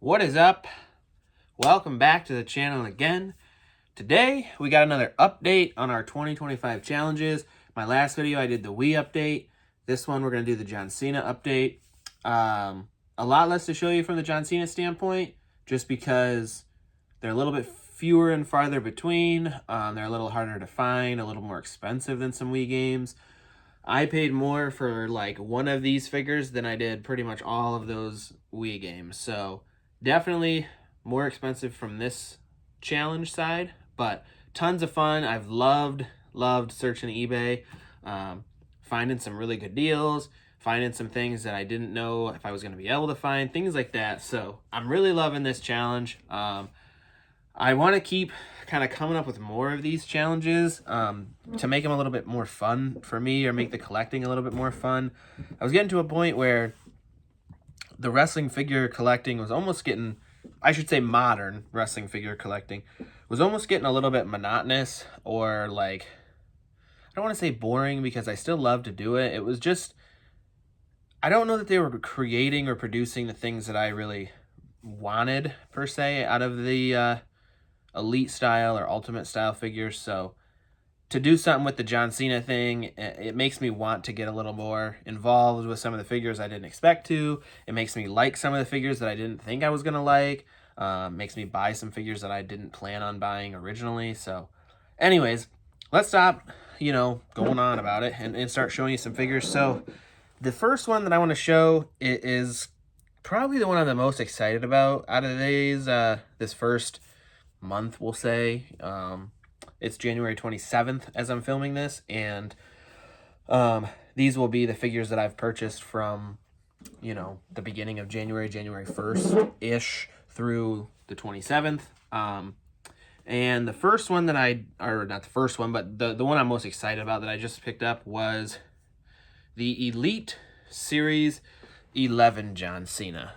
What is up? Welcome back to the channel again. Today we got another update on our 2025 challenges. My last video I did the Wii update. This one we're going to do the John Cena update. A lot less to show you from the John Cena standpoint, just because they're a little bit fewer and farther between. They're a little harder to find, a little more expensive than some Wii games. I paid more for like one of these figures than I did pretty much all of those Wii games. So definitely more expensive from this challenge side, but tons of fun. I've loved searching eBay, finding some really good deals, finding some things that I didn't know if I was going to be able to find, things like that. So I'm really loving this challenge. I want to keep kind of coming up with more of these challenges to make them a little bit more fun for me, or make the collecting a little bit more fun. I was getting to a point where the wrestling figure collecting was almost getting, I should say modern wrestling figure collecting, was almost getting a little bit monotonous, or like, I don't want to say boring, because I still love to do it. It was just, I don't know that they were creating or producing the things that I really wanted, per se, out of the elite style or ultimate style figures. So to do something with the John Cena thing, it makes me want to get a little more involved with some of the figures I didn't expect to. It makes me like some of the figures that I didn't think I was going to like. Makes me buy some figures that I didn't plan on buying originally. So anyways, let's stop, going on about it and start showing you some figures. So the first one that I want to show is probably the one I'm the most excited about out of these, this first month, we'll say. It's January 27th as I'm filming this, and these will be the figures that I've purchased from, the beginning of January 1st-ish through the 27th. And the first one that or not the first one, but the one I'm most excited about that I just picked up was the Elite Series 11 John Cena.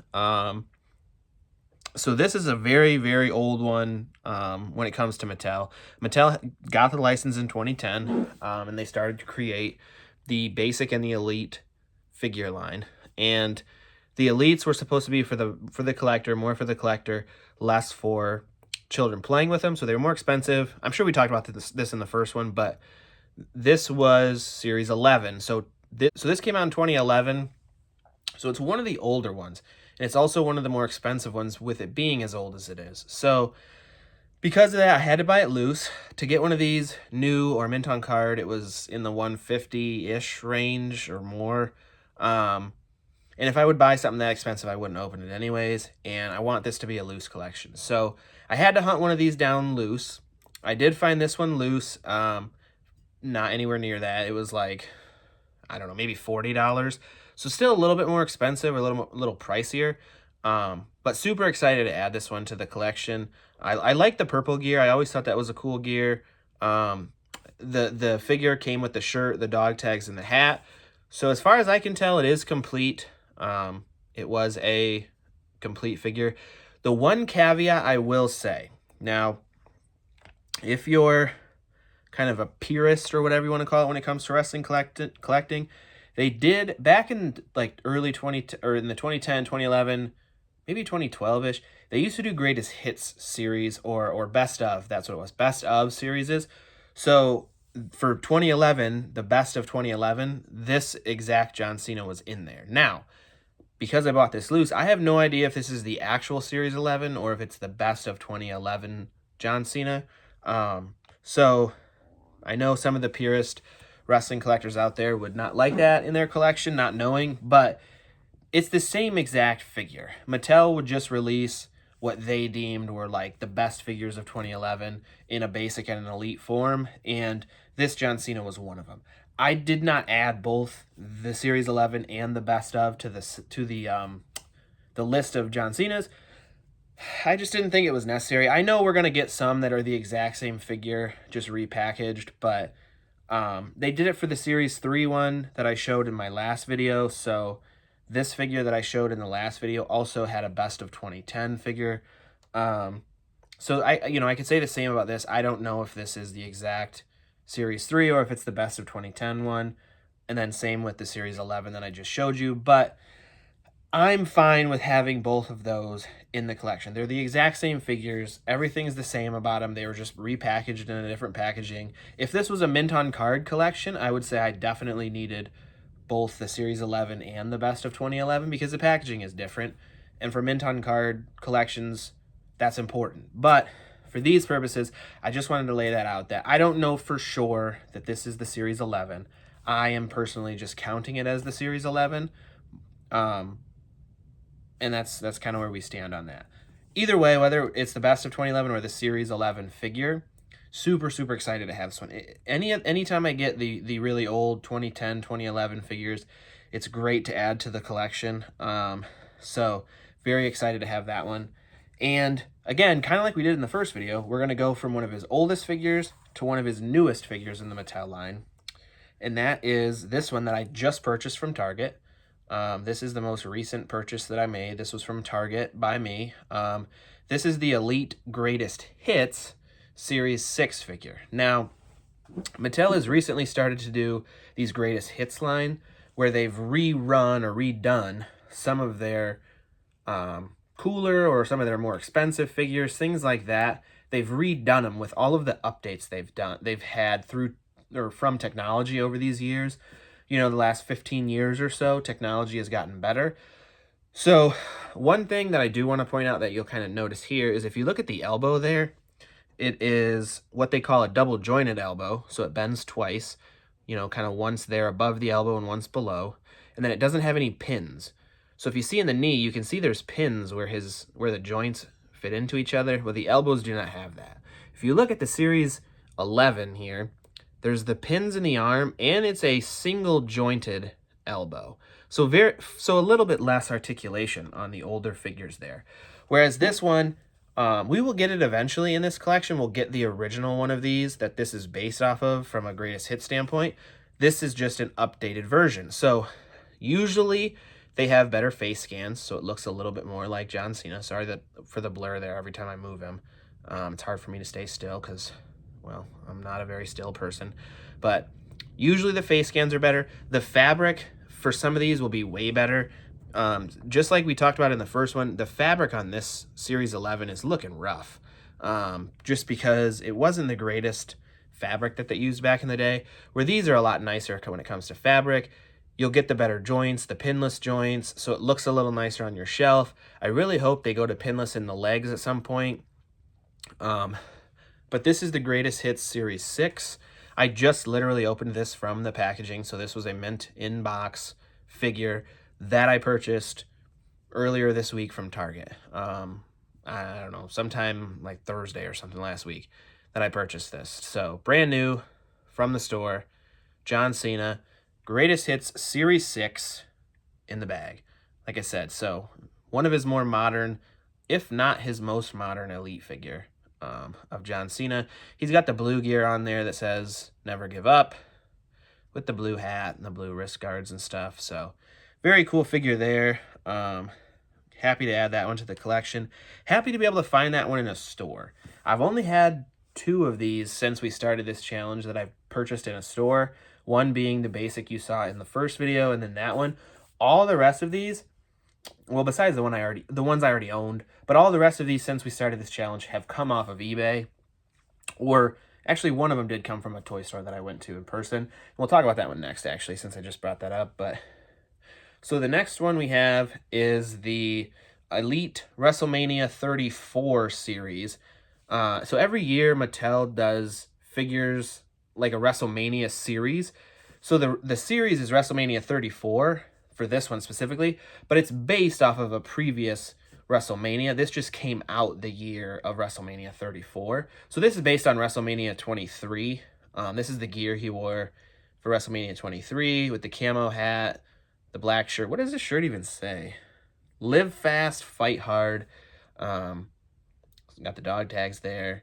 So this is a very, very old one when it comes to Mattel. Mattel got the license in 2010, and they started to create the basic and the elite figure line. And the elites were supposed to be for the collector, more for the collector, less for children playing with them. So they were more expensive. I'm sure we talked about this in the first one, but this was Series 11. So this came out in 2011. So it's one of the older ones. And it's also one of the more expensive ones, with it being as old as it is. So because of that, I had to buy it loose. To get one of these new or mint on card, it was in the 150-ish range or more. And if I would buy something that expensive, I wouldn't open it anyways. And I want this to be a loose collection. So I had to hunt one of these down loose. I did find this one loose. Not anywhere near that. It was like, I don't know, maybe $40. So still a little bit more expensive, a little pricier, but super excited to add this one to the collection. I like the purple gear. I always thought that was a cool gear. The figure came with the shirt, the dog tags, and the hat. So as far as I can tell, it is complete. It was a complete figure. The one caveat I will say, now, if you're kind of a purist or whatever you want to call it when it comes to wrestling collecting, they did back in like early 20 or in the 2010, 2011, maybe 2012-ish. They used to do greatest hits series or best of. That's what it was. Best of series is. So for 2011, the best of 2011, this exact John Cena was in there. Now, because I bought this loose, I have no idea if this is the actual Series 11 or if it's the best of 2011 John Cena. So I know some of the purist wrestling collectors out there would not like that in their collection, not knowing, but it's the same exact figure. Mattel would just release what they deemed were like the best figures of 2011 in a basic and an elite form, and this John Cena was one of them. I did not add both the Series 11 and the best of to the list of John Cenas. I just didn't think it was necessary. I know we're going to get some that are the exact same figure, just repackaged, but they did it for the Series 3 one that I showed in my last video. So this figure that I showed in the last video also had a best of 2010 figure. So I could say the same about this. I don't know if this is the exact Series 3 or if it's the best of 2010 one. And then same with the Series 11 that I just showed you. But I'm fine with having both of those in the collection. They're the exact same figures. Everything's the same about them. They were just repackaged in a different packaging. If this was a mint on card collection, I would say I definitely needed both the Series 11 and the Best of 2011 because the packaging is different. And for mint on card collections, that's important. But for these purposes, I just wanted to lay that out, that I don't know for sure that this is the Series 11. I am personally just counting it as the Series 11. And that's kind of where we stand on that. Either way, whether it's the Best of 2011 or the Series 11 figure, super excited to have this one. Anytime I get the really old 2010, 2011 figures, it's great to add to the collection. So very excited to have that one. And again, kind of like we did in the first video, we're going to go from one of his oldest figures to one of his newest figures in the Mattel line. And that is this one that I just purchased from Target. This is the most recent purchase that I made. This was from Target by me. This is the Elite Greatest Hits Series 6 figure. Now, Mattel has recently started to do these Greatest Hits line where they've rerun or redone some of their cooler or some of their more expensive figures, things like that. They've redone them with all of the updates they've had through or from technology over these years. You know, the last 15 years or so, technology has gotten better. So one thing that I do want to point out that you'll kind of notice here is if you look at the elbow there, it is what they call a double jointed elbow. So it bends twice, you know, kind of once there above the elbow and once below. And then it doesn't have any pins. So if you see in the knee, you can see there's pins where the joints fit into each other. Well, the elbows do not have that. If you look at the Series 11 here, there's the pins in the arm, and it's a single jointed elbow. So a little bit less articulation on the older figures there. Whereas this one, we will get it eventually in this collection. We'll get the original one of these that this is based off of from a greatest hit standpoint. This is just an updated version. So usually they have better face scans, so it looks a little bit more like John Cena. Sorry for the blur there every time I move him. It's hard for me to stay still because, well, I'm not a very still person. But usually the face scans are better. The fabric for some of these will be way better. Just like we talked about in the first one, the fabric on this Series 11 is looking rough. Just because it wasn't the greatest fabric that they used back in the day, where these are a lot nicer when it comes to fabric. You'll get the better joints, the pinless joints, so it looks a little nicer on your shelf. I really hope they go to pinless in the legs at some point. But this is the Greatest Hits Series 6. I just literally opened this from the packaging, so this was a mint in-box figure that I purchased earlier this week from Target. I don't know, sometime like Thursday or something last week that I purchased this. So brand new from the store, John Cena, Greatest Hits Series 6 in the bag. Like I said, so one of his more modern, if not his most modern elite figure of John Cena. He's got the blue gear on there that says never give up with the blue hat and the blue wrist guards and stuff. So very cool figure there. Happy to add that one to the collection. Happy to be able to find that one in a store. I've only had 2 of these since we started this challenge that I've purchased in a store. One being the basic you saw in the first video, and then that one. All the rest of these, well, besides the ones I already owned, but all the rest of these since we started this challenge have come off of eBay, or actually one of them did come from a toy store that I went to in person. We'll talk about that one next, actually, since I just brought that up. But so the next one we have is the Elite WrestleMania 34 series. So every year Mattel does figures like a WrestleMania series. So the series is WrestleMania 34 for this one specifically, but it's based off of a previous WrestleMania. This just came out the year of WrestleMania 34. So this is based on WrestleMania 23. This is the gear he wore for WrestleMania 23 with the camo hat, the black shirt. What does this shirt even say? Live fast, fight hard. Got the dog tags there.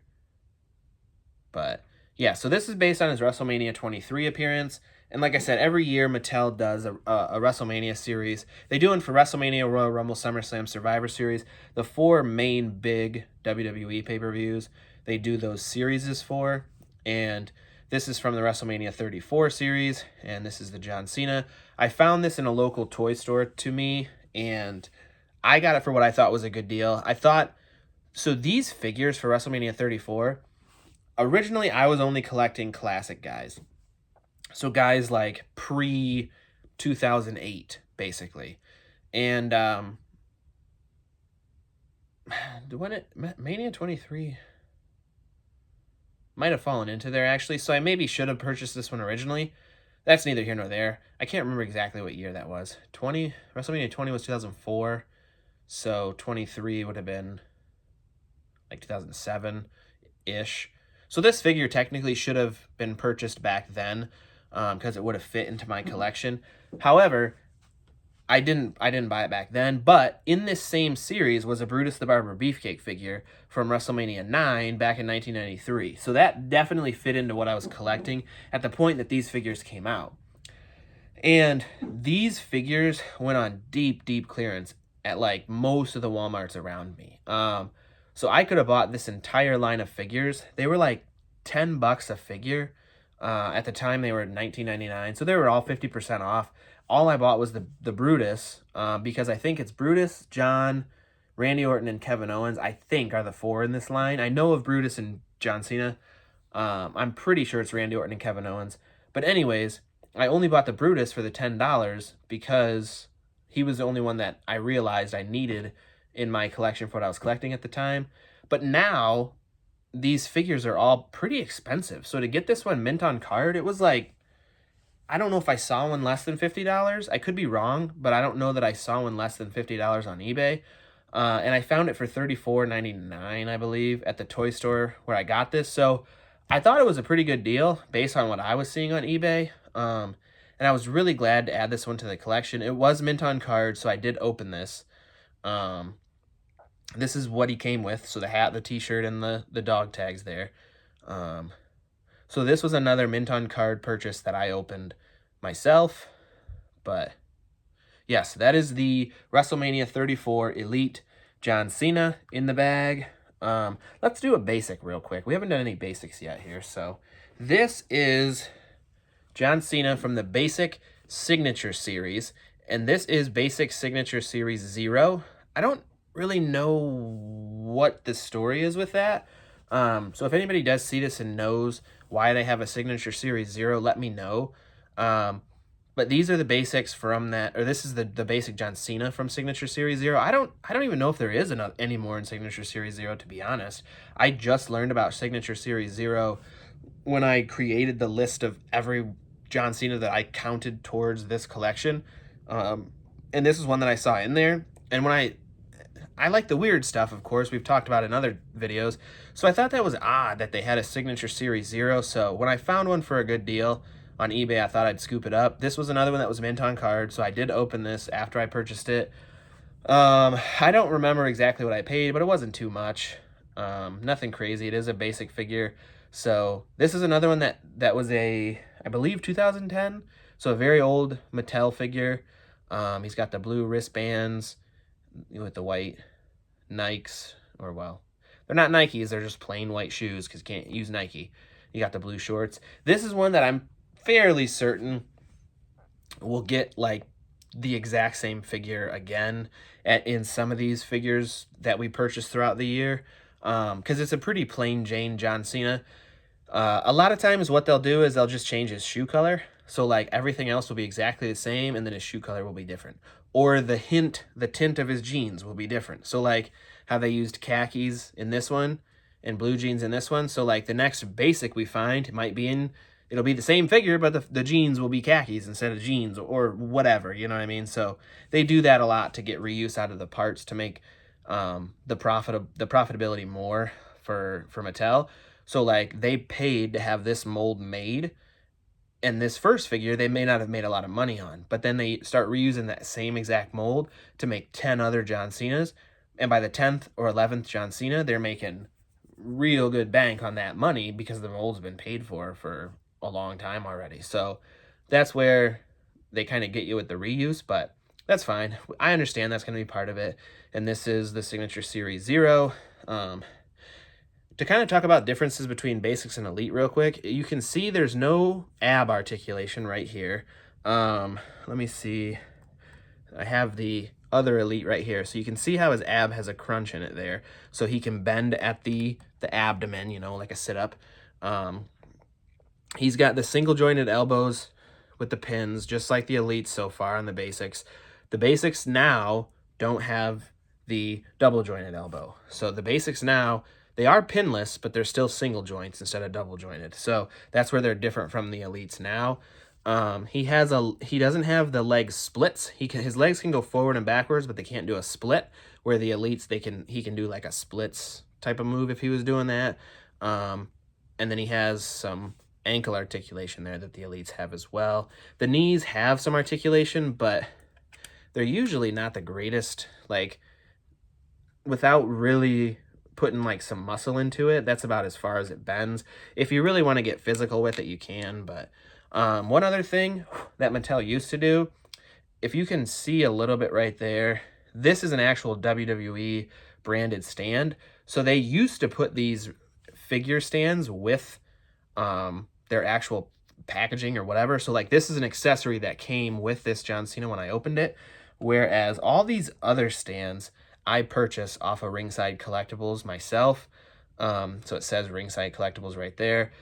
But yeah, so this is based on his WrestleMania 23 appearance. And like I said, every year Mattel does a WrestleMania series. They do one for WrestleMania, Royal Rumble, SummerSlam, Survivor Series. The 4 main big WWE pay-per-views, they do those series for. And this is from the WrestleMania 34 series. And this is the John Cena. I found this in a local toy store to me and I got it for what I thought was a good deal. I thought, so these figures for WrestleMania 34, originally I was only collecting classic guys. So guys like pre 2008, basically. And when it Mania 23 might have fallen into there actually, so I maybe should have purchased this one originally. That's neither here nor there. I can't remember exactly what year that was. WrestleMania 20 was 2004, so 23 would have been like 2007 ish. So this figure technically should have been purchased back then, because it would have fit into my collection. However, I didn't buy it back then, but in this same series was a Brutus the Barber Beefcake figure from WrestleMania 9 back in 1993. So that definitely fit into what I was collecting at the point that these figures came out. And these figures went on deep, deep clearance at like most of the Walmarts around me. So I could have bought this entire line of figures. They were like $10 a figure. At the time, they were $19.99, so they were all 50% off. All I bought was the Brutus, because I think it's Brutus, John, Randy Orton, and Kevin Owens, I think, are the four in this line. I know of Brutus and John Cena. I'm pretty sure it's Randy Orton and Kevin Owens. But anyways, I only bought the Brutus for the $10 because he was the only one that I realized I needed in my collection for what I was collecting at the time. But now, these figures are all pretty expensive. So to get this one mint on card, it was like, I don't know if I saw one less than $50. I could be wrong, but I don't know that I saw one less than $50 on eBay. And I found it for $34.99, I believe, at the toy store where I got this. So I thought it was a pretty good deal based on what I was seeing on eBay. And I was really glad to add this one to the collection. It was mint on card, so I did open this. This is what he came with. So the hat, the t-shirt, and the dog tags there. So this was another mint on card purchase that I opened myself. But yes, that is the WrestleMania 34 Elite John Cena in the bag. Let's do a basic real quick. We haven't done any basics yet here. So this is John Cena from the Basic Signature Series. And this is Basic Signature Series 0. I don't really know what the story is with that. So if anybody does see this and knows why they have a Signature Series 0, let me know. But these are the basics from that, or this is the basic John Cena from Signature Series 0. I don't even know if there is any more in Signature Series 0, to be honest. I just learned about Signature Series 0 when I created the list of every John Cena that I counted towards this collection. And this is one that I saw in there. And when I like the weird stuff, of course. We've talked about in other videos. So I thought that was odd that they had a Signature Series 0. So when I found one for a good deal on eBay, I thought I'd scoop it up. This was another one that was mint on card, so I did open this after I purchased it. I don't remember exactly what I paid, but it wasn't too much. Nothing crazy. It is a basic figure. So this is another one that was I believe 2010. So a very old Mattel figure. He's got the blue wristbands with the white Nikes, or well, they're not Nikes, they're just plain white shoes because you can't use Nike. You got the blue shorts. This is one that I'm fairly certain will get like the exact same figure again in some of these figures that we purchased throughout the year, because it's a pretty plain Jane John Cena. A lot of times what they'll do is they'll just change his shoe color. So like everything else will be exactly the same and then his shoe color will be different. Or the tint of his jeans will be different. So like how they used khakis in this one and blue jeans in this one. So like the next basic we find it'll be the same figure, but the jeans will be khakis instead of jeans or whatever, you know what I mean? So they do that a lot to get reuse out of the parts to make the profitability more for Mattel. So like they paid to have this mold made, and this first figure they may not have made a lot of money on, but then they start reusing that same exact mold to make 10 other John Cenas, and by the 10th or 11th John Cena, they're making real good bank on that money because the mold's been paid for a long time already. So that's where they kind of get you with the reuse, but that's fine. I understand that's going to be part of it, and this is the Signature Series 0. To kind of talk about differences between basics and elite real quick, you can see there's no ab articulation right here. Let me see. I have the other Elite right here. So you can see how his ab has a crunch in it there. So he can bend at the abdomen, you know, like a sit-up. He's got the single jointed elbows with the pins, just like the Elites so far on the basics. The basics now don't have the double jointed elbow. So the basics now, they are pinless, but they're still single joints instead of double jointed. So that's where they're different from the Elites now. He doesn't have the leg splits. His legs can go forward and backwards, but they can't do a split. Where the Elites, he can do like a splits type of move if he was doing that. And then he has some ankle articulation there that the Elites have as well. The knees have some articulation, but they're usually not the greatest. Like, without really putting like some muscle into it, that's about as far as it bends. If you really want to get physical with it, you can. But one other thing that Mattel used to do, if you can see a little bit right there, this is an actual WWE branded stand. So they used to put these figure stands with their actual packaging or whatever. So like this is an accessory that came with this John Cena when I opened it, whereas all these other stands I purchase off of Ringside Collectibles myself. So it says Ringside Collectibles right there.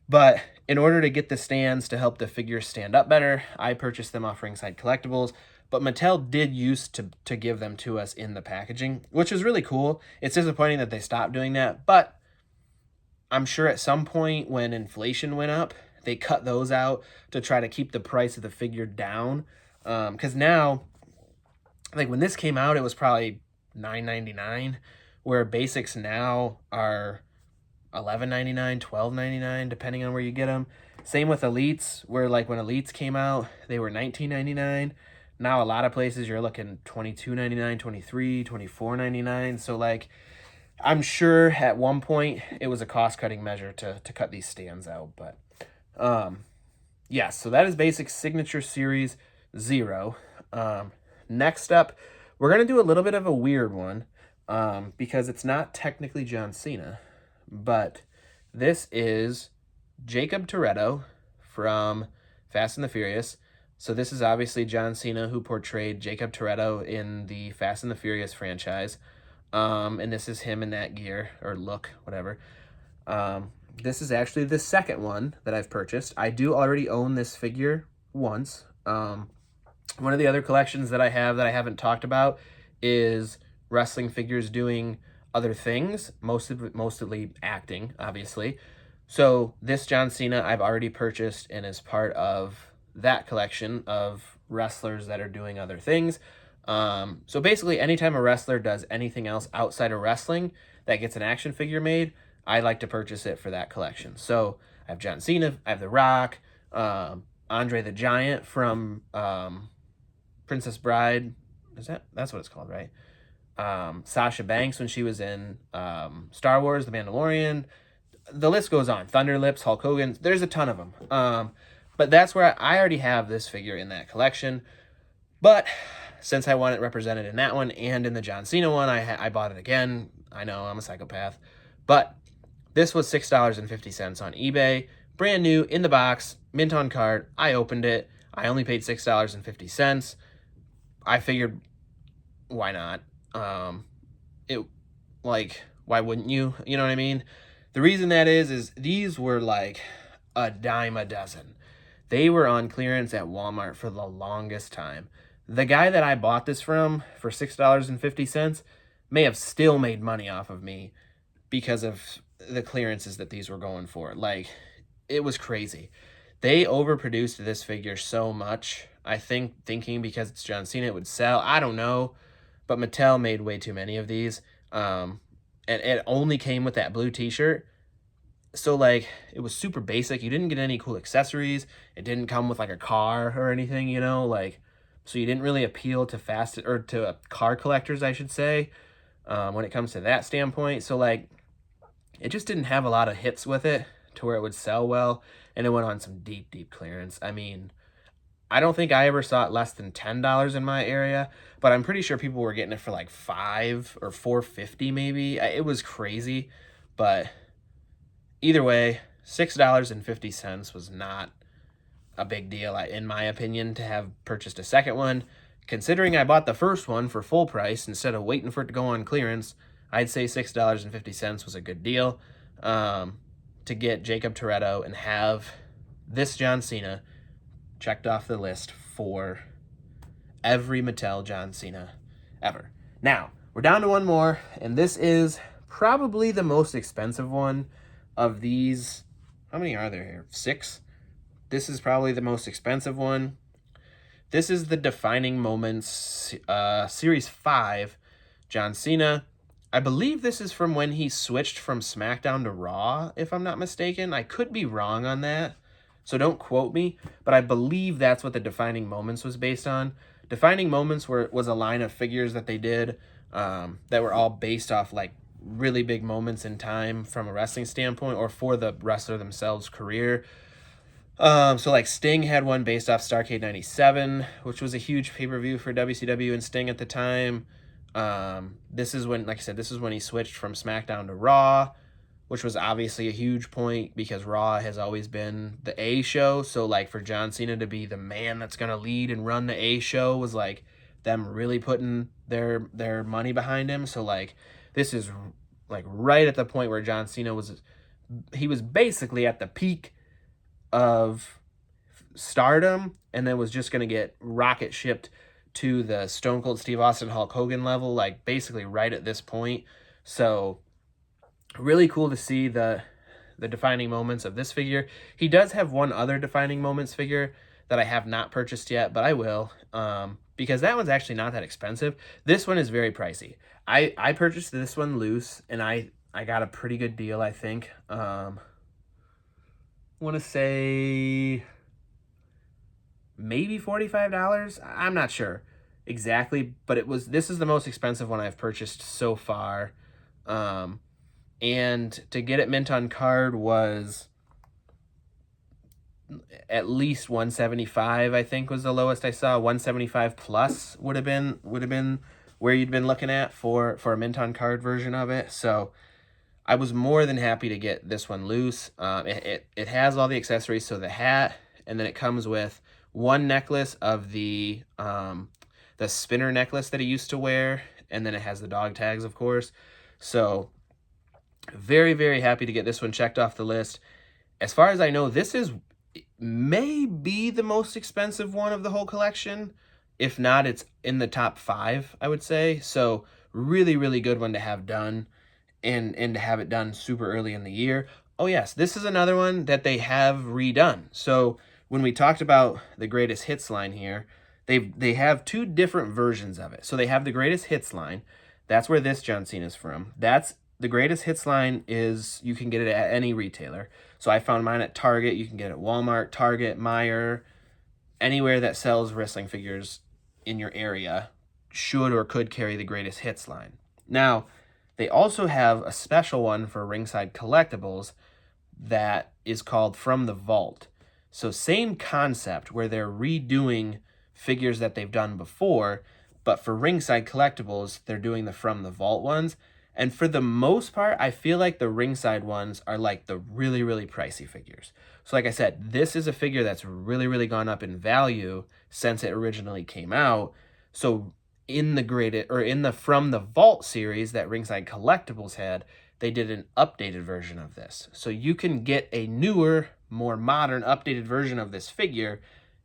But in order to get the stands to help the figures stand up better, I purchased them off Ringside Collectibles. But Mattel did used to give them to us in the packaging, which is really cool. It's disappointing that they stopped doing that, but I'm sure at some point when inflation went up, they cut those out to try to keep the price of the figure down. Because now, like when this came out, it was probably $9.99, where basics now are $11.99, $12.99, depending on where you get them. Same with Elites, where like when Elites came out, they were $19.99. Now a lot of places you're looking $22.99, $23, $24.99. So like, I'm sure at one point it was a cost-cutting measure to cut these stands out. But yeah, so that is Basic Signature Series 0. Next up, we're going to do a little bit of a weird one because it's not technically John Cena, but this is Jacob Toretto from Fast and the Furious. So this is obviously John Cena who portrayed Jacob Toretto in the Fast and the Furious franchise. And this is him in that gear or look, whatever. This is actually the second one that I've purchased. I do already own this figure once. One of the other collections that I have that I haven't talked about is wrestling figures doing other things, mostly acting, obviously. So this John Cena I've already purchased and is part of that collection of wrestlers that are doing other things. So basically anytime a wrestler does anything else outside of wrestling that gets an action figure made, I like to purchase it for that collection. So I have John Cena, I have The Rock, Andre the Giant from Princess Bride. That's what it's called, right? Sasha Banks when she was in Star Wars, The Mandalorian. The list goes on. Thunder Lips, Hulk Hogan. There's a ton of them. But that's where I already have this figure in that collection. But since I want it represented in that one and in the John Cena one, I bought it again. I know, I'm a psychopath. But this was $6.50 on eBay. Brand new, in the box, mint on card. I opened it. I only paid $6.50. I figured, why not? Why wouldn't you? You know what I mean? The reason that is these were like a dime a dozen. They were on clearance at Walmart for the longest time. The guy that I bought this from for $6.50 may have still made money off of me because of the clearances that these were going for. Like, it was crazy. They overproduced this figure so much. I think thinking because it's John Cena it would sell. I don't know. But Mattel made way too many of these. And it only came with that blue t-shirt. So, like, it was super basic. You didn't get any cool accessories. It didn't come with, like, a car or anything, you know? Like, so you didn't really appeal to car collectors, I should say, when it comes to that standpoint. So, like, it just didn't have a lot of hits with it to where it would sell well. And it went on some deep, deep clearance. I mean, I don't think I ever saw it less than $10 in my area, but I'm pretty sure people were getting it for like $5 or $4.50 maybe. It was crazy, but either way, $6.50 was not a big deal, in my opinion, to have purchased a second one. considering I bought the first one for full price instead of waiting for it to go on clearance, I'd say $6.50 was a good deal to get Jacob Toretto and have this John Cena checked off the list for every Mattel John Cena ever. Now, we're down to one more, and this is probably the most expensive one of these. How many are there here? 6? This is probably the most expensive one. This is the Defining Moments Series 5 John Cena. I believe this is from when he switched from SmackDown to Raw, if I'm not mistaken. I could be wrong on that, so don't quote me, but I believe that's what the Defining Moments was based on. Defining Moments was a line of figures that they did that were all based off like really big moments in time from a wrestling standpoint or for the wrestler themselves' career. So like Sting had one based off Starrcade 97, which was a huge pay-per-view for WCW and Sting at the time. This is when, like I said, this is when he switched from SmackDown to Raw, which was obviously a huge point because Raw has always been the A show. So like for John Cena to be the man that's going to lead and run the A show was like them really putting their money behind him. So like this is like right at the point where John Cena was basically at the peak of stardom and then was just going to get rocket shipped to the Stone Cold Steve Austin Hulk Hogan level, like basically right at this point. So really cool to see the defining moments of this figure. He does have one other defining moments figure that I have not purchased yet, but I will, because that one's actually not that expensive. This one is very pricey. I purchased this one loose, and I got a pretty good deal, I think. Want to say maybe $45. I'm not sure exactly, but this is the most expensive one I've purchased so far. And to get it mint on card was at least 175, I think was the lowest I saw. 175 plus would have been where you'd been looking at for a mint on card version of it. So I was more than happy to get this one loose. It has all the accessories, so the hat, and then it comes with one necklace of the spinner necklace that he used to wear, and then it has the dog tags, of course. So very, very happy to get this one checked off the list. As far as I know, this is maybe the most expensive one of the whole collection. If not, it's in the top 5, I would say. So really, really good one to have done. And to have it done super early in the year. Oh yes, this is another one that they have redone. So when we talked about the greatest hits line here, they have 2 different versions of it. So they have the greatest hits line. That's where this John Cena is from. That's the greatest hits line is you can get it at any retailer. So I found mine at Target. You can get it at Walmart, Target, Meijer, anywhere that sells wrestling figures in your area should or could carry the greatest hits line. Now, they also have a special one for Ringside Collectibles that is called From the Vault. So same concept where they're redoing figures that they've done before, but for Ringside Collectibles, they're doing the From the Vault ones. And for the most part, I feel like the Ringside ones are like the really, really pricey figures. So like I said, this is a figure that's really, really gone up in value since it originally came out. So in the From the Vault series that Ringside Collectibles had, they did an updated version of this. So you can get a newer, more modern, updated version of this figure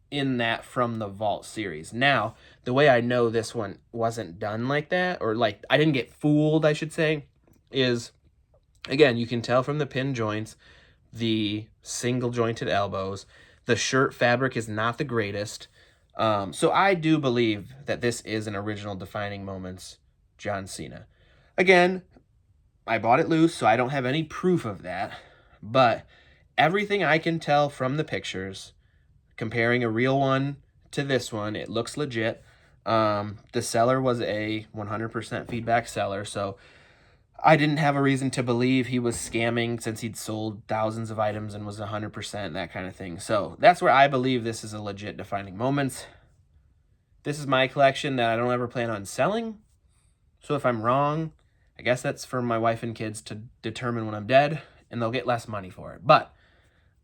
in that From the Vault series. Now, the way I know this one wasn't done like that, or like I didn't get fooled, I should say, is, again, you can tell from the pin joints, the single jointed elbows, the shirt fabric is not the greatest. So I do believe that this is an original Defining Moments John Cena. Again, I bought it loose, so I don't have any proof of that. But everything I can tell from the pictures, comparing a real one to this one, it looks legit. The seller was a 100% feedback seller, so I didn't have a reason to believe he was scamming since he'd sold thousands of items and was 100%, that kind of thing. So that's where I believe this is a legit Defining Moments. This is my collection that I don't ever plan on selling. So if I'm wrong, I guess that's for my wife and kids to determine when I'm dead, and they'll get less money for it. But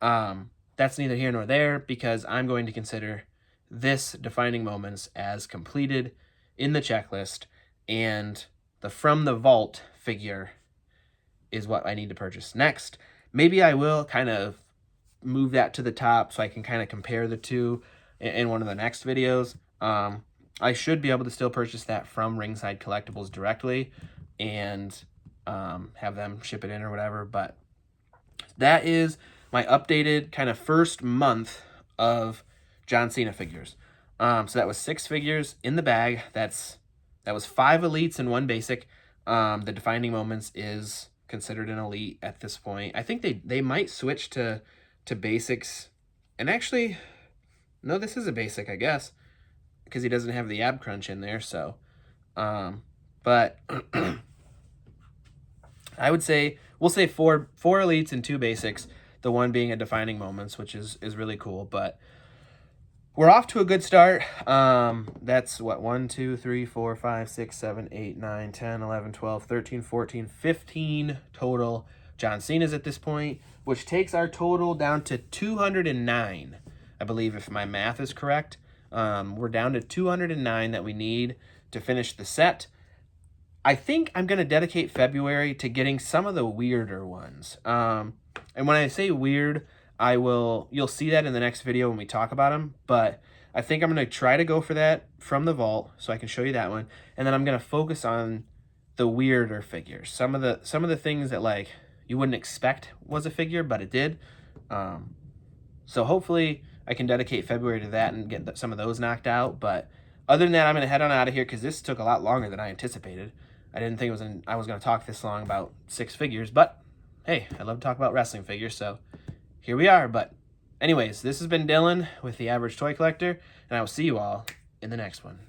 that's neither here nor there, because I'm going to consider this Defining Moments as completed in the checklist, and the From the Vault figure is what I need to purchase next. Maybe I will kind of move that to the top so I can kind of compare the two in one of the next videos. I should be able to still purchase that from Ringside Collectibles directly and have them ship it in or whatever. But that is my updated kind of first month of John Cena figures. So that was 6 figures in the bag. That was 5 elites and 1 basic. The Defining Moments is considered an elite at this point. I think they might switch to basics. And actually, no, this is a basic, I guess, because he doesn't have the ab crunch in there. So, but I would say we'll say four elites and 2 basics. The one being a Defining Moments, which is really cool. But we're off to a good start. That's what, 1, 2, 3, 4, 5, 6, 7, 8, 9, 10, 11, 12, 13, 14, 15 total John Cena's at this point, which takes our total down to 209, I believe, if my math is correct. We're down to 209 that we need to finish the set. I think I'm going to dedicate February to getting some of the weirder ones. And when I say weird, you'll see that in the next video when we talk about them, but I think I'm going to try to go for that from the vault so I can show you that one. And then I'm going to focus on the weirder figures. Some of the things that like you wouldn't expect was a figure, but it did. So hopefully I can dedicate February to that and get some of those knocked out. But other than that, I'm going to head on out of here because this took a lot longer than I anticipated. I didn't think I was going to talk this long about 6 figures, but hey, I love to talk about wrestling figures, so here we are. But anyways, this has been Dylan with The Average Toy Collector, and I will see you all in the next one.